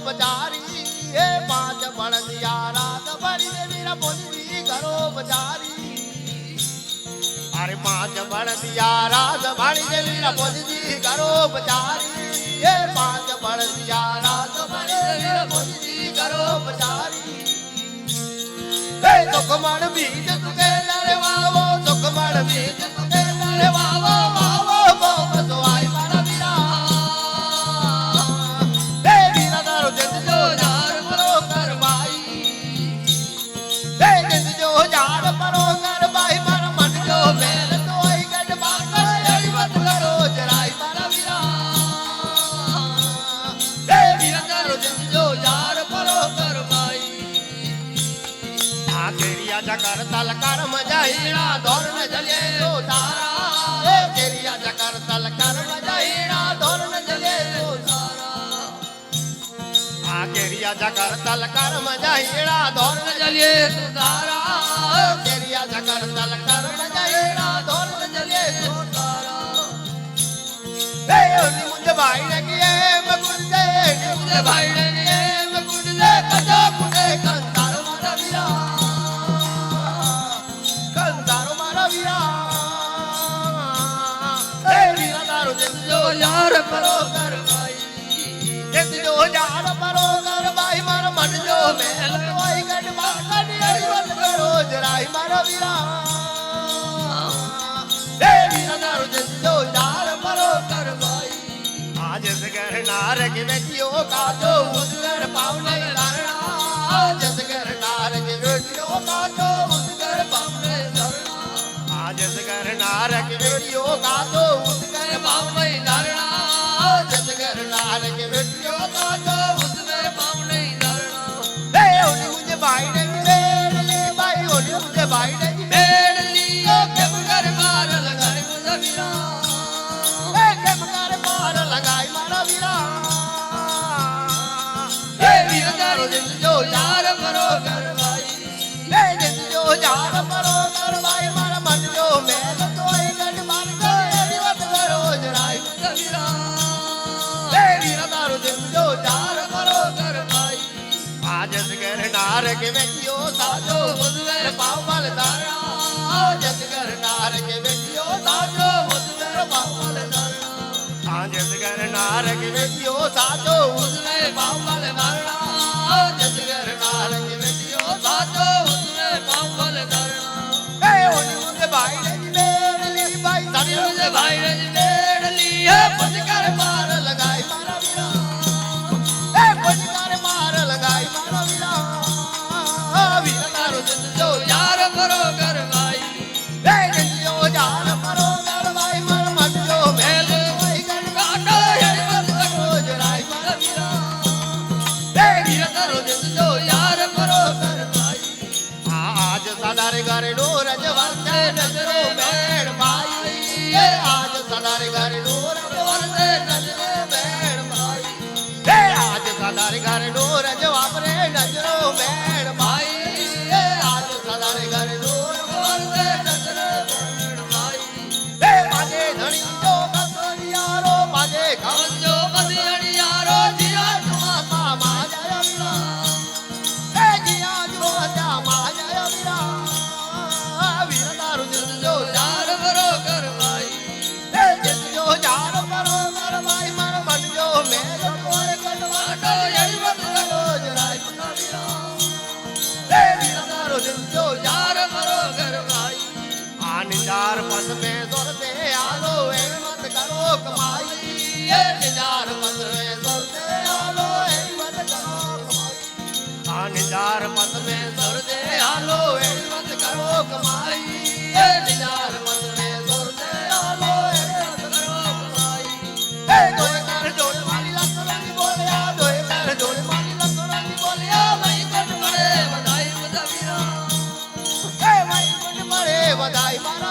बजारी हे पांच बड़दिया रात भरी दे मेरा बोली करो बजारी अरे पांच बड़दिया रात भरी दे मेरा बोली करो बजारी ये पांच बड़दिया रात भरी दे मेरा बोली करो बजारी हे सुखमण बीज तुके लरे वावो सुखमण बीज तुके लरे वावो वावो बोम सोआई मारा वीरा हे वीरा दारो जिंद जो जार परो करवाई हे जिंद जो जार परो करवाई मारा मन जो मेल तो आई गड बाकर आई मत करो जराई मारा वीरा हे वीरा दारो जिंद जो जार परो करवाई केरिया जकर तल कर मजाहीना दौर न जले तो तारा केरिया जकर तल कर मजाहीना दौर न जले तो तारा केरिया जकर तल कर मजाहीना दौर न जले तो तारा केरिया जकर तल कर मजाहीना दौर न जले तो तारा हे ओनी मुझे भाई ने किए मकुल दे मुझे भाई ने किए मकुल दे कजा कुने कंतार मारा वीरा यार परो कर भाई जिंद जो यार परो कर भाई मार मन जो मेल कोई गड बागड़ी अड़वत करो जराई मार वीरा हे वीरा दारू जिंद जो यार परो कर भाई आज सगर नार के बेटियो का जो उजगर पावने लड़ना आज सगर नार के बेटियो का जो उजगर पावने लड़ना आज सगर नार के बेटियो का जो उजगर पावने लड़ना जसगर नार के बेटियों का जो उसमें पावने लड़ना हे ओनी मुझे भाई ने बेड़ ली भाई ओनी मुझे भाई ने बेड़ ली के मगर मार लगाई मुझे वीरा हे के मगर मार लगाई मारा वीरा हे वीरा दारो जिंद जो यार परो कर भाई हे जिंद जो यार परो कर भाई मारा मन जो मेल तो आई गड मार के रिवत करो जराई मुझे वीरा जो जार करो कर भाई आज सगर नार के बेटियो साजो मुझमें पावल दारा आज सगर नार के बेटियो साजो मुझमें पावल दारा आज सगर नार के बेटियो साजो मुझमें पावल दारा आज सगर नार के बेटियो साजो मुझमें पावल दारा हे ओनी मुझे भाई ने बेड़ ली भाई सारी मुझे भाई ने बेड़ ली है पटकर मार लगाई मारा वीरा पटकर मार लगाई मारा वीरा वीरा दारू जिंद जो यार परो कर भाई हे जिंद जो यार परो कर भाई मर मन जो मेल कोई गण काटो हरि मत करो जराई मारा वीरा हे वीरा दारू जिंद जो यार परो कर भाई आज सदारे घर नूर जवरते नजरो बैठ भाई आज सदारे घर नूर जवरते नजरो बैठ भाई आज सदारे घर नूर जवाब रे नजरों बैठ भाई आज सदारे घर नूर जवाब रे नजरों बैठ भाई हे माजे धनी जो बसियारो माजे खवन जो बसियारो जिया जुआ सा माजा वीरा हे जिया जुआ सा माजा वीरा वीरा दारू जिंद जो यार परो कर भाई हे जिंद जो यार परो कर भाई मन मन जो मेरे कोई कटवाटो यही मत करो जराई मारा वीरा हे वीरा दारू जिंद जो यार परो कर भाई निजार पद में सुर से आलो ए मत करो कमाई ये निजार पद में सुर से आलो ए मत करो कमाई निजार पद में सुर से आलो ए मत करो कमाई ये निजार पद में सुर से आलो ए मत करो कमाई हे दोए कर जोड़ वाली लखरानी बोलिया दोए कर जोड़ वाली लखरानी बोलिया मई कट पड़े बधाई मुझे वीरा हे मई कट पड़े बधाई मारा